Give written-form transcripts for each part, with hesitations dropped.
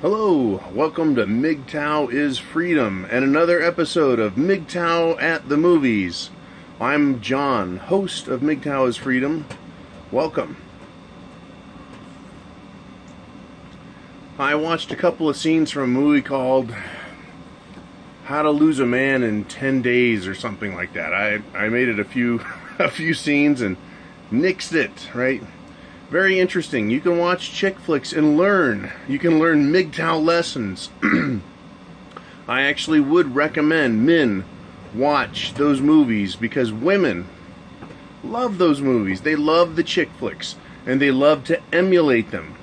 Hello, welcome to MGTOW is Freedom and another episode of MGTOW at the Movies. I'm John, host of MGTOW is Freedom. Welcome. I watched a couple of scenes from a movie called How to Lose a Man in 10 Days or something like that. I made it a few scenes and nixed it, right? Very interesting. You can watch chick flicks and learn. You can learn MGTOW lessons. I actually would recommend men watch those movies because women love those movies. They love the chick flicks and they love to emulate them.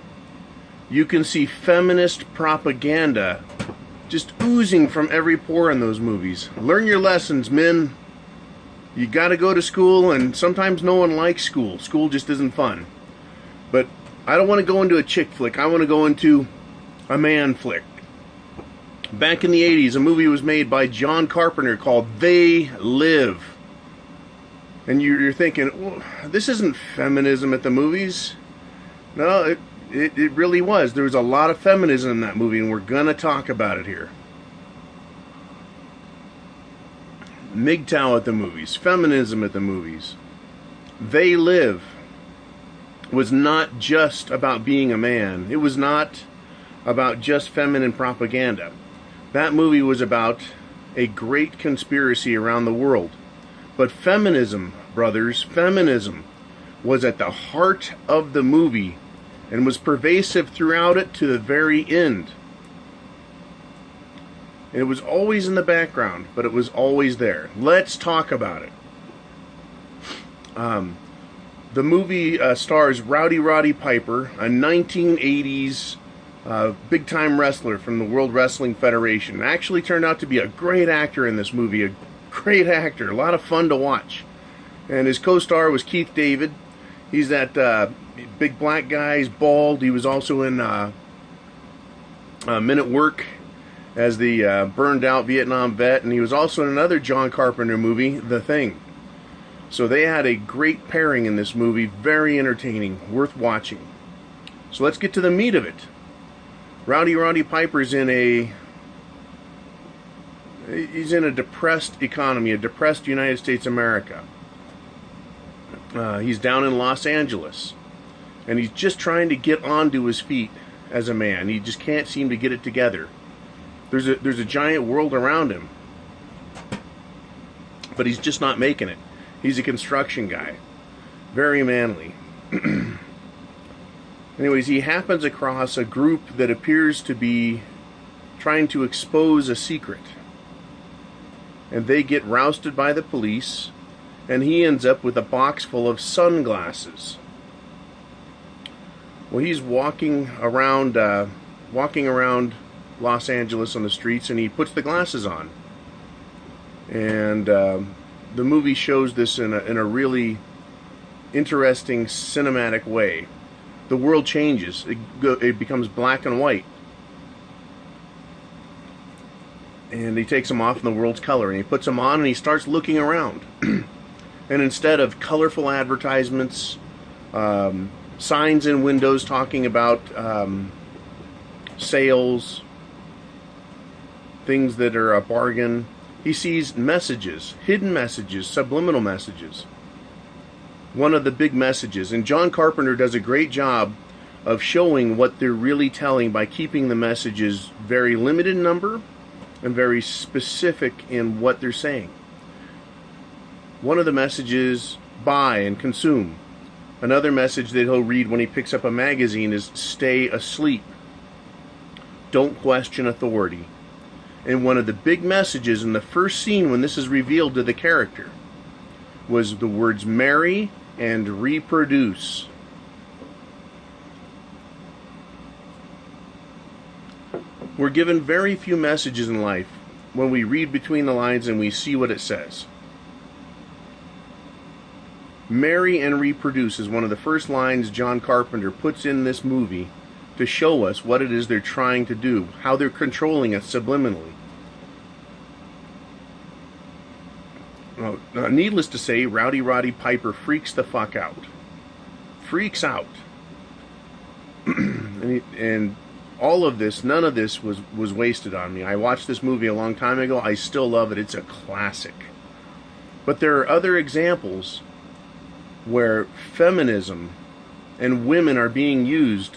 You can see feminist propaganda just oozing from every pore in those movies. Learn your lessons, men. You gotta go to school, and sometimes no one likes school. School just isn't fun. But I don't want to go into a chick flick. I want to go into a man flick. Back in the 80s, a movie was made by John Carpenter called They Live. And you're thinking, well, this isn't feminism at the movies. No, it really was. There was a lot of feminism in that movie, and we're going to talk about it here. MGTOW at the movies. Feminism at the movies. They Live was not just about being a man. It was not about just feminine propaganda. That movie was about a great conspiracy around the world. But feminism, brothers, feminism was at the heart of the movie and was pervasive throughout it to the very end. And it was always in the background, but it was always there. Let's talk about it. The movie stars Roddy Piper, a 1980s big-time wrestler from the World Wrestling Federation. Actually turned out to be a great actor in this movie, a great actor, a lot of fun to watch. And his co-star was Keith David. He's that big black guy, he's bald. He was also in Men at Work as the burned-out Vietnam vet, and he was also in another John Carpenter movie, The Thing. So they had a great pairing in this movie, very entertaining, worth watching. So let's get to the meat of it. Roddy Piper's in a depressed economy, a depressed United States of America. He's down in Los Angeles, and he's just trying to get onto his feet as a man. He just can't seem to get it together. There's a giant world around him, but he's just not making it. He's a construction guy. Very manly. Anyways, he happens across a group that appears to be trying to expose a secret. And they get rousted by the police, and he ends up with a box full of sunglasses. Well, he's walking around Los Angeles on the streets, and he puts the glasses on. And the movie shows this in a really interesting cinematic way. The world changes. It becomes black and white. And he takes them off in the world's color, and he puts them on, and he starts looking around. And instead of colorful advertisements, signs in windows talking about sales, things that are a bargain, he sees messages, hidden messages, subliminal messages. One of the big messages, and John Carpenter does a great job of showing what they're really telling by keeping the messages very limited in number and very specific in what they're saying. One of the messages, buy and consume. Another message that he'll read when he picks up a magazine is stay asleep. Don't question authority. And one of the big messages in the first scene when this is revealed to the character was the words marry and reproduce. We're given very few messages in life when we read between the lines and we see what it says. Marry and reproduce is one of the first lines John Carpenter puts in this movie to show us what it is they're trying to do, how they're controlling us subliminally. Well, needless to say, Roddy Piper freaks the fuck out. Freaks out. And all of this, none of this was wasted on me. I watched this movie a long time ago. I still love it. It's a classic. But there are other examples where feminism and women are being used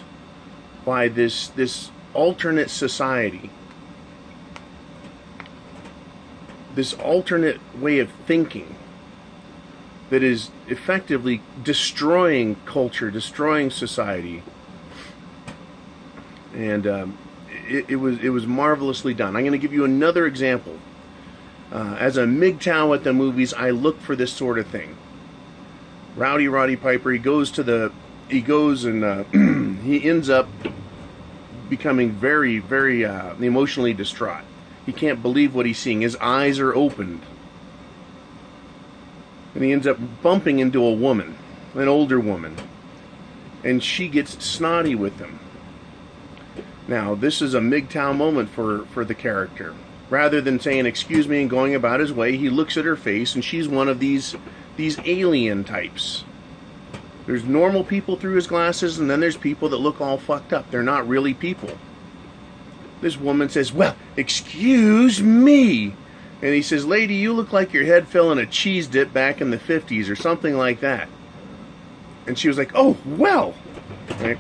by this alternate society, this alternate way of thinking that is effectively destroying culture, destroying society. And it was marvelously done. I'm going to give you another example. As a MGTOW at the movies, I look for this sort of thing. Roddy Piper, he goes and he ends up becoming very, very emotionally distraught. He can't believe what he's seeing. His eyes are opened. And he ends up bumping into a woman, an older woman. And she gets snotty with him. Now, this is a MGTOW moment for the character. Rather than saying, excuse me, and going about his way, he looks at her face, and she's one of these alien types. There's normal people through his glasses, and then there's people that look all fucked up. They're not really people. This woman says, well, excuse me. And he says, lady, you look like your head fell in a cheese dip back in the 50s or something like that. And she was like, oh, well. Right?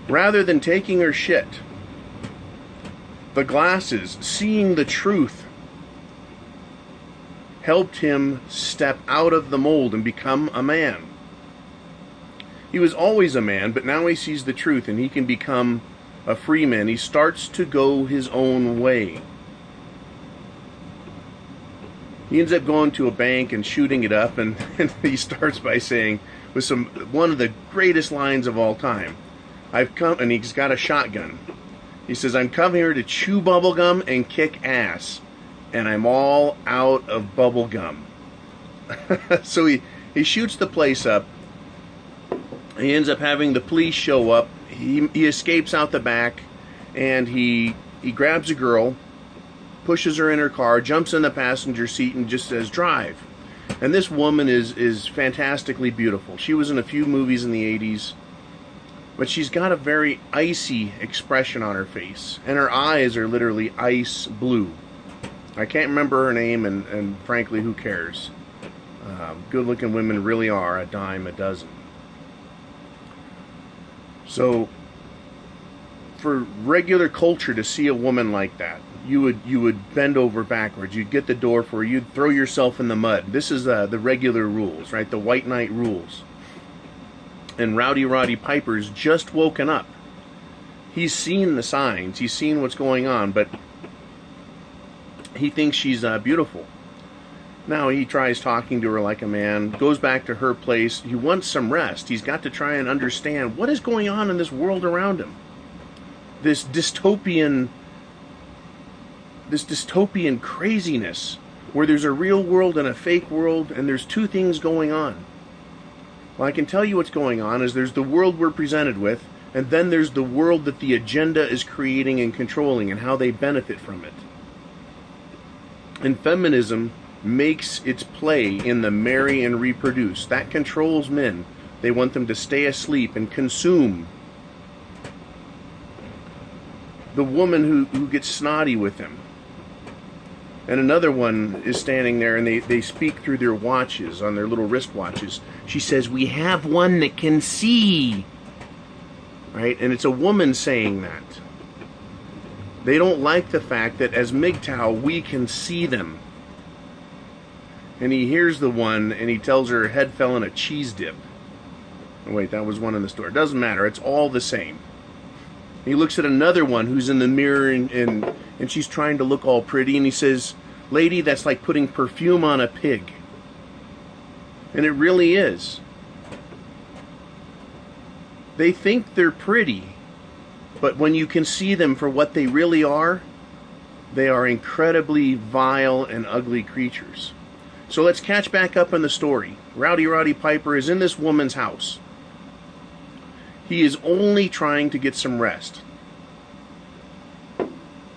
Rather than taking her shit, the glasses, seeing the truth, helped him step out of the mold and become a man. He was always a man, but now he sees the truth and he can become a free man. He starts to go his own way. He ends up going to a bank and shooting it up, and he starts by saying, with one of the greatest lines of all time, I've come, and he's got a shotgun. He says, I'm coming here to chew bubblegum and kick ass, and I'm all out of bubblegum. So he shoots the place up. He ends up having the police show up. He escapes out the back, and he grabs a girl, pushes her in her car, jumps in the passenger seat, and just says, drive. And this woman is fantastically beautiful. She was in a few movies in the 80s, but she's got a very icy expression on her face, and her eyes are literally ice blue. I can't remember her name, and frankly, who cares? Good-looking women really are a dime a dozen. So, for regular culture to see a woman like that, you would bend over backwards. You'd get the door for her. You'd throw yourself in the mud. This is the regular rules, right? The white knight rules. And Roddy Piper's just woken up. He's seen the signs. He's seen what's going on, but he thinks she's beautiful. Now he tries talking to her like a man, goes back to her place. He wants some rest. He's got to try and understand what is going on in this world around him. This dystopian craziness where there's a real world and a fake world, and there's two things going on. Well, I can tell you what's going on is there's the world we're presented with, and then there's the world that the agenda is creating and controlling and how they benefit from it. And feminism makes its play in the marry and reproduce. That controls men. They want them to stay asleep and consume. The woman who gets snotty with him. And another one is standing there, and they speak through their watches, on their little wristwatches. She says, we have one that can see. Right? And it's a woman saying that. They don't like the fact that as MGTOW, we can see them. And he hears the one, and he tells her head fell in a cheese dip. Oh, wait, that was one in the store. Doesn't matter. It's all the same. He looks at another one who's in the mirror, and she's trying to look all pretty, and he says, lady, that's like putting perfume on a pig. And it really is. They think they're pretty, but when you can see them for what they really are incredibly vile and ugly creatures. So let's catch back up in the story. Roddy Piper is in this woman's house. He is only trying to get some rest.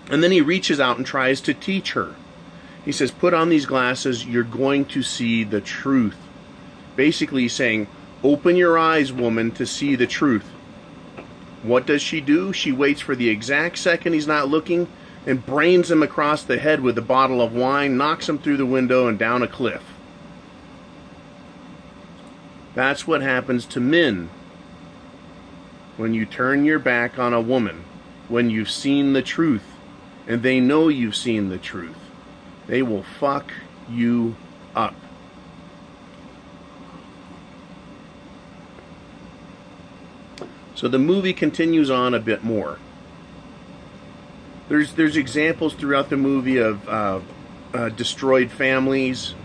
And then he reaches out and tries to teach her. He says, put on these glasses, you're going to see the truth. Basically saying, open your eyes, woman, to see the truth. What does she do? She waits for the exact second he's not looking and brains him across the head with a bottle of wine, knocks him through the window and down a cliff. That's what happens to men when you turn your back on a woman, when you've seen the truth, and they know you've seen the truth. They will fuck you up. So the movie continues on a bit more. There's examples throughout the movie of destroyed families.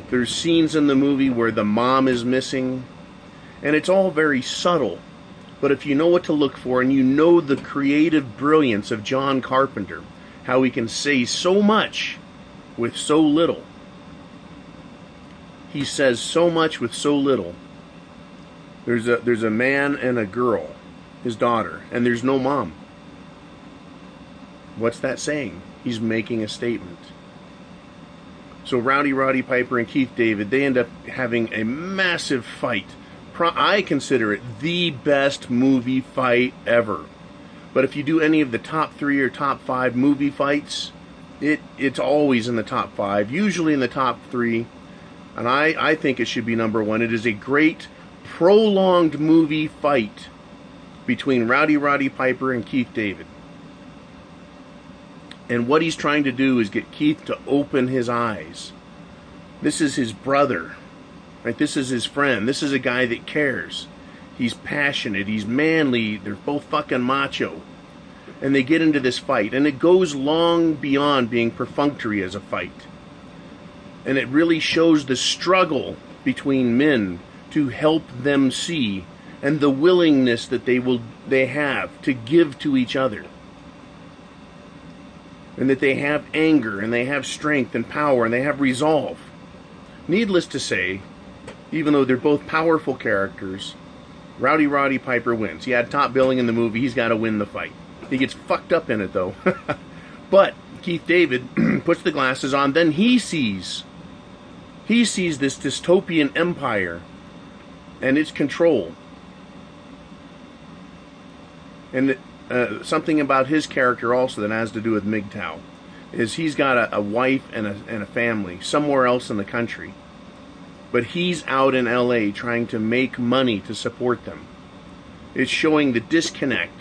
There's scenes in the movie where the mom is missing. And it's all very subtle. But if you know what to look for, and you know the creative brilliance of John Carpenter, how he can say so much with so little. He says so much with so little. There's a man and a girl, his daughter, and there's no mom. What's that saying? He's making a statement. So Roddy Piper and Keith David, they end up having a massive fight. I consider it the best movie fight ever. But if you do any of the top 3 or top 5 movie fights, it's always in the top 5, usually in the top 3. And I think it should be number 1. It is a great prolonged movie fight between Roddy Piper and Keith David. And what he's trying to do is get Keith to open his eyes. This is his brother. Right? This is his friend. This is a guy that cares. He's passionate. He's manly. They're both fucking macho. And they get into this fight. And it goes long beyond being perfunctory as a fight. And it really shows the struggle between men to help them see, and the willingness that they have to give to each other. And that they have anger, and they have strength and power, and they have resolve. Needless to say, even though they're both powerful characters, Roddy Piper wins. He had top billing in the movie. He's got to win the fight. He gets fucked up in it, though. But Keith David puts the glasses on. Then he sees this dystopian empire and its control. And something about his character also that has to do with MGTOW is he's got a wife and a family somewhere else in the country. But he's out in LA trying to make money to support them. It's showing the disconnect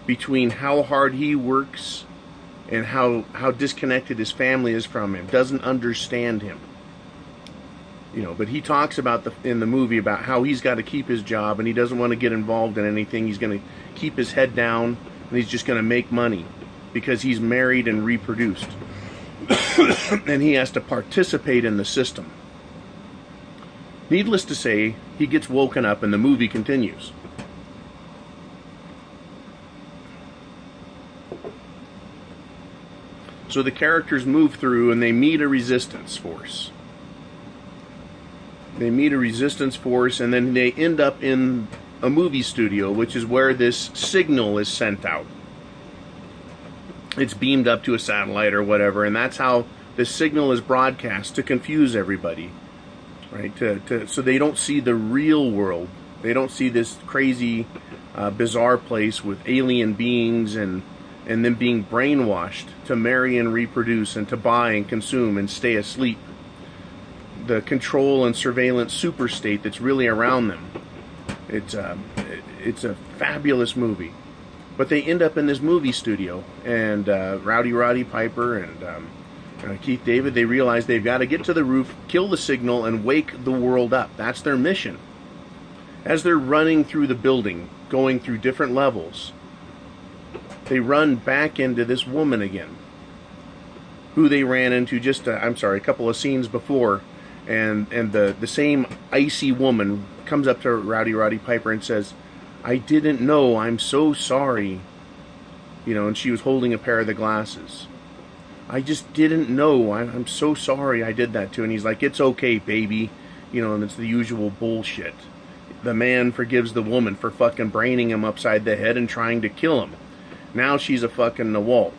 between how hard he works and how disconnected his family is from him. Doesn't understand him. You know, but he talks about in the movie about how he's got to keep his job and he doesn't want to get involved in anything. He's going to keep his head down and he's just going to make money because he's married and reproduced. And he has to participate in the system. Needless to say, he gets woken up and the movie continues. So the characters move through and they meet a resistance force. They meet a resistance force and then they end up in a movie studio, which is where this signal is sent out. It's beamed up to a satellite or whatever, and that's how the signal is broadcast to confuse everybody, right? So they don't see the real world. They don't see this crazy, bizarre place with alien beings and them being brainwashed to marry and reproduce and to buy and consume and stay asleep. The control and surveillance super state that's really around them. It's a fabulous movie. But they end up in this movie studio, and Roddy Piper and Keith David, they realize they've got to get to the roof, kill the signal, and wake the world up. That's their mission. As they're running through the building, going through different levels, they run back into this woman again, who they ran into just, a couple of scenes before, and the same icy woman comes up to Roddy Piper and says, "I didn't know, I'm so sorry." You know, and she was holding a pair of the glasses. "I just didn't know, I'm so sorry I did that too." And he's like, "It's okay, baby." You know, and it's the usual bullshit. The man forgives the woman for fucking braining him upside the head and trying to kill him. Now she's a fucking Nawalt.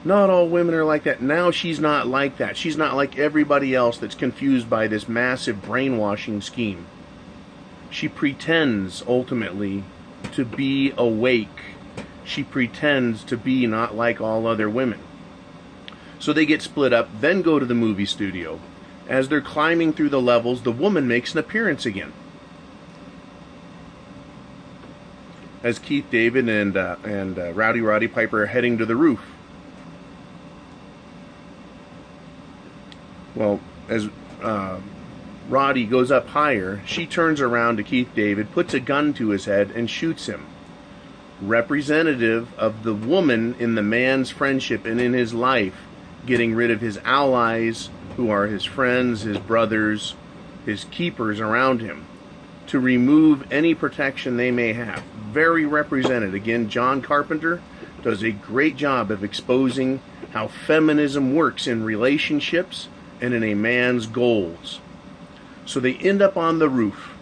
Not all women are like that. Now she's not like that. She's not like everybody else that's confused by this massive brainwashing scheme. She pretends, ultimately, to be awake she pretends to be not like all other women. So they get split up, then go to the movie studio. As they're climbing through the levels, the woman makes an appearance again. As Keith David and Rowdy Roddy Piper are heading to the roof. Well, as Roddy goes up higher, she turns around to Keith David, puts a gun to his head, and shoots him. Representative of the woman in the man's friendship and in his life, getting rid of his allies, who are his friends, his brothers, his keepers around him, to remove any protection they may have. Very represented. Again, John Carpenter does a great job of exposing how feminism works in relationships and in a man's goals. So they end up on the roof.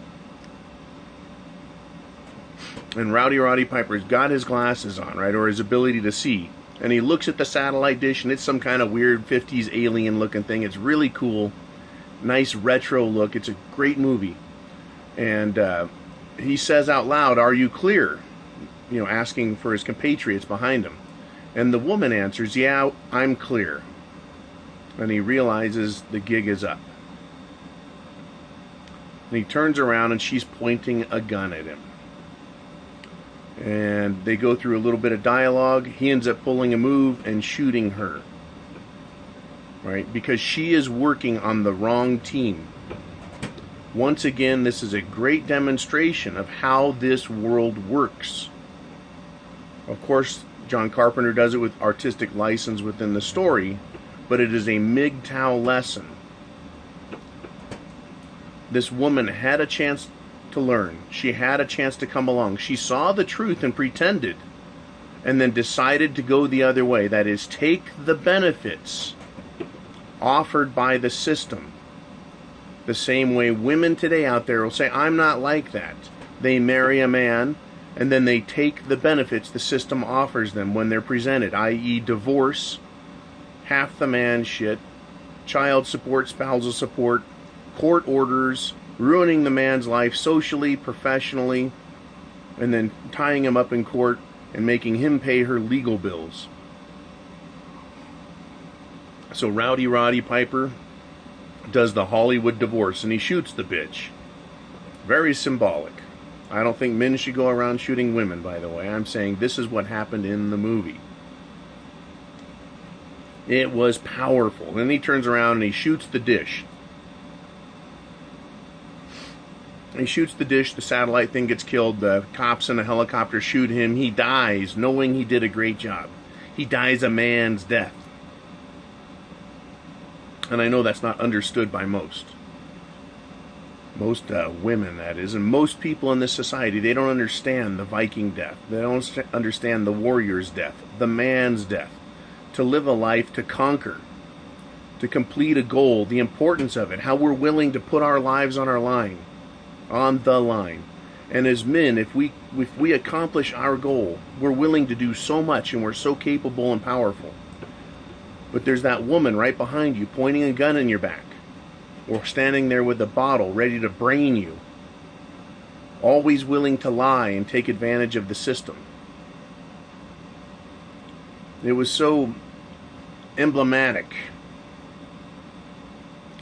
And Rowdy Roddy Piper's got his glasses on, right, or his ability to see. And he looks at the satellite dish, and it's some kind of weird 50s alien-looking thing. It's really cool. Nice retro look. It's a great movie. And he says out loud, "Are you clear?" You know, asking for his compatriots behind him. And the woman answers, "Yeah, I'm clear." And he realizes the gig is up. And he turns around, and she's pointing a gun at him. And they go through a little bit of dialogue. He ends up pulling a move and shooting her. Right? Because she is working on the wrong team. Once again, this is a great demonstration of how this world works. Of course, John Carpenter does it with artistic license within the story, but it is a MGTOW lesson. This woman had a chance to learn. She had a chance to come along. She saw the truth and pretended, and then decided to go the other way. That is, take the benefits offered by the system. The same way women today out there will say, "I'm not like that." They marry a man, and then they take the benefits the system offers them when they're presented, i.e. divorce, half the man shit, child support, spousal support, court orders, ruining the man's life socially, professionally, and then tying him up in court and making him pay her legal bills. So Rowdy Roddy Piper does the Hollywood divorce, and he shoots the bitch. Very symbolic. I don't think men should go around shooting women, by the way. I'm saying this is what happened in the movie. It was powerful. Then he turns around and he shoots the dish. He shoots the dish, the satellite thing gets killed, the cops in a helicopter shoot him, he dies, knowing he did a great job. He dies a man's death. And I know that's not understood by most. Most women, that is, and most people in this society. They don't understand the Viking death. They don't understand the warrior's death, the man's death. To live a life, to conquer, to complete a goal, the importance of it, how we're willing to put our lives on our line. On the line. And as men, if we accomplish our goal, we're willing to do so much, and we're so capable and powerful. But there's that woman right behind you pointing a gun in your back, or standing there with a bottle ready to brain you, always willing to lie and take advantage of the system. It was so emblematic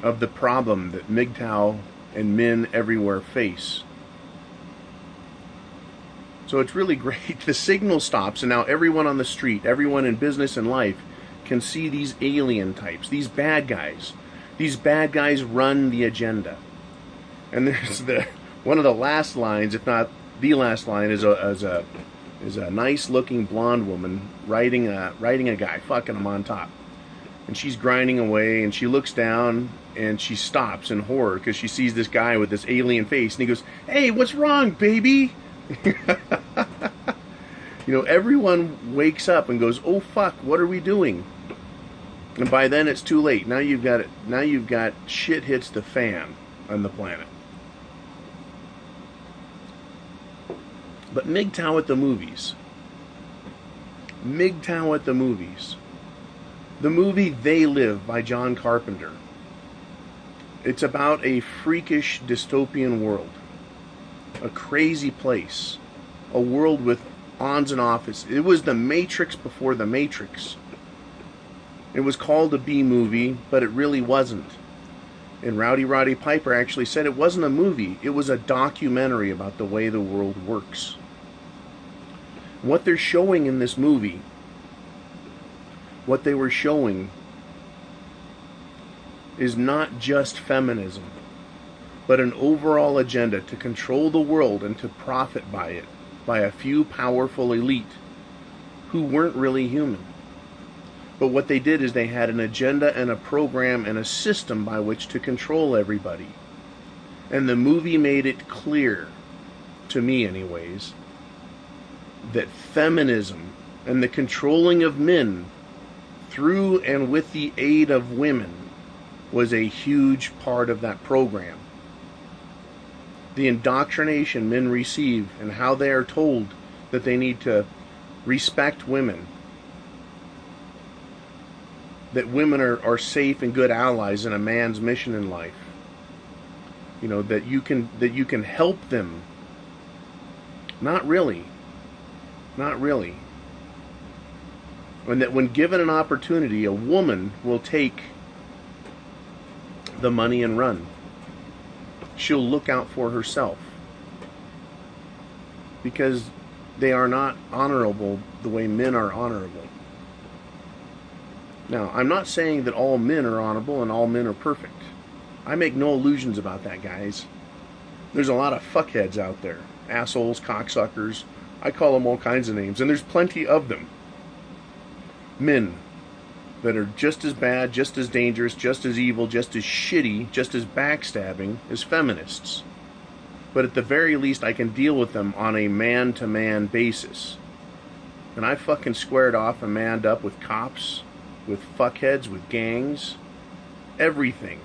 of the problem that MGTOW and men everywhere face. So it's really great. The signal stops, and now everyone on the street, everyone in business and life, can see these alien types, these bad guys. These bad guys run the agenda. And there's one of the last lines, if not the last line, is a nice-looking blonde woman riding a guy, fucking him on top. And she's grinding away, and she looks down, and she stops in horror because she sees this guy with this alien face, and he goes, "Hey, what's wrong, baby?" You know, everyone wakes up and goes, "Oh fuck, what are we doing?" And by then it's too late. Now you've got shit hits the fan on the planet. But MGTOW at the movies. MGTOW at the movies. The movie They Live by John Carpenter. It's about a freakish dystopian world. A crazy place. A world with ons and offs. It was the Matrix before the Matrix. It was called a B movie, but it really wasn't. And Rowdy Roddy Piper actually said it wasn't a movie, it was a documentary about the way the world works. What they're showing in this movie, what they were showing, is not just feminism, but an overall agenda to control the world and to profit by it, by a few powerful elite who weren't really human. But what they did is they had an agenda and a program and a system by which to control everybody. And the movie made it clear, to me anyways, that feminism and the controlling of men through and with the aid of women was a huge part of that program. The indoctrination men receive and how they are told that they need to respect women, that women are safe and good allies in a man's mission in life. You know, that you can help them. Not really. Not really. And that when given an opportunity, a woman will take the money and run. She'll look out for herself. Because they are not honorable the way men are honorable. Now, I'm not saying that all men are honorable and all men are perfect. I make no illusions about that, guys. There's a lot of fuckheads out there. Assholes, cocksuckers. I call them all kinds of names, and there's plenty of them. Men that are just as bad, just as dangerous, just as evil, just as shitty, just as backstabbing as feminists. But at the very least, I can deal with them on a man-to-man basis. And I fucking squared off and manned up with cops, with fuckheads, with gangs, everything.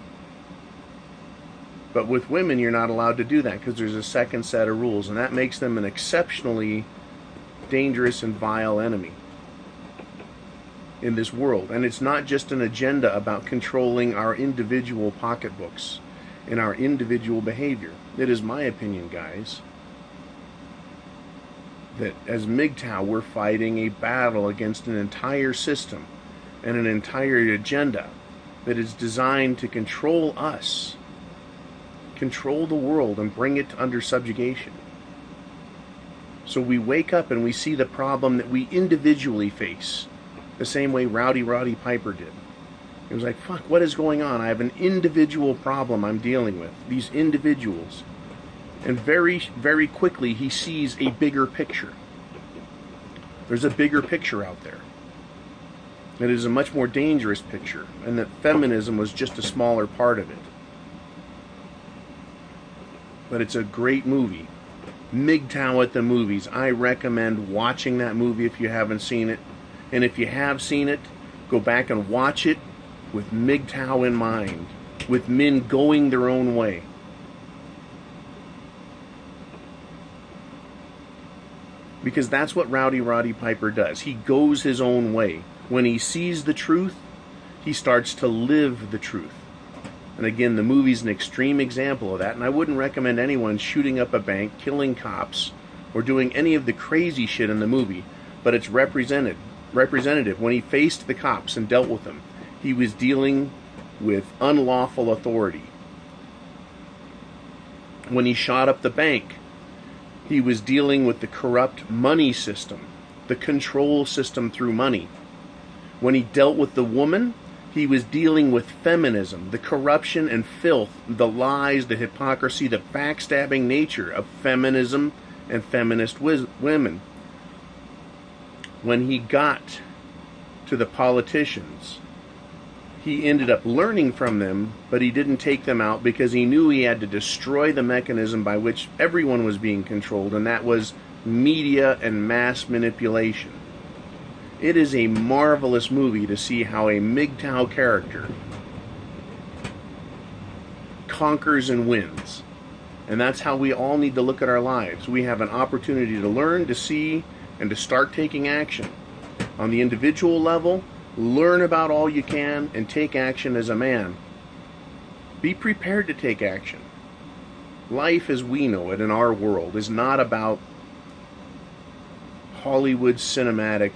But with women, you're not allowed to do that because there's a second set of rules, and that makes them an exceptionally dangerous and vile enemy in this world. And it's not just an agenda about controlling our individual pocketbooks and our individual behavior. It is my opinion, guys, that as MGTOW, we're fighting a battle against an entire system and an entire agenda that is designed to control us, control the world, and bring it under subjugation. So we wake up and we see the problem that we individually face, the same way Rowdy Roddy Piper did. It was like, fuck, what is going on? I have an individual problem I'm dealing with, these individuals. And very, very quickly he sees a bigger picture. There's a bigger picture out there. It is a much more dangerous picture, and that feminism was just a smaller part of it. But it's a great movie. MGTOW at the movies. I recommend watching that movie if you haven't seen it. And if you have seen it, go back and watch it with MGTOW in mind, with men going their own way. Because that's what Rowdy Roddy Piper does. He goes his own way. When he sees the truth, he starts to live the truth. And again, the movie's an extreme example of that, and I wouldn't recommend anyone shooting up a bank, killing cops, or doing any of the crazy shit in the movie, but it's representative. When he faced the cops and dealt with them, he was dealing with unlawful authority. When he shot up the bank, he was dealing with the corrupt money system, the control system through money. When he dealt with the woman, he was dealing with feminism, the corruption and filth, the lies, the hypocrisy, the backstabbing nature of feminism and feminist women. When he got to the politicians, he ended up learning from them, but he didn't take them out because he knew he had to destroy the mechanism by which everyone was being controlled, and that was media and mass manipulation. It is a marvelous movie to see how a MGTOW character conquers and wins. And that's how we all need to look at our lives. We have an opportunity to learn, to see, and to start taking action. On the individual level, learn about all you can and take action as a man. Be prepared to take action. Life as we know it in our world is not about Hollywood cinematic,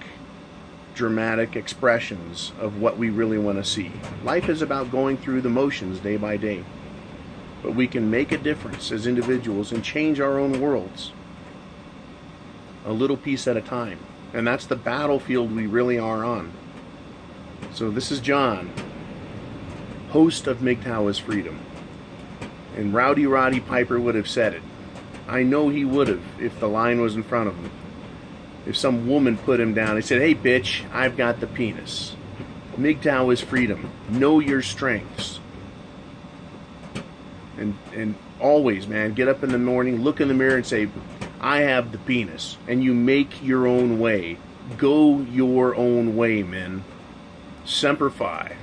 dramatic expressions of what we really want to see. Life is about going through the motions day by day. But we can make a difference as individuals and change our own worlds a little piece at a time. And that's the battlefield we really are on. So this is John, host of MGTOW is Freedom. And Rowdy Roddy Piper would have said it. I know he would have if the line was in front of him. If some woman put him down and said, hey bitch, I've got the penis. MGTOW is freedom. Know your strengths. And always, man, get up in the morning, look in the mirror and say, I have the penis. And you make your own way. Go your own way, men. Semper Fi.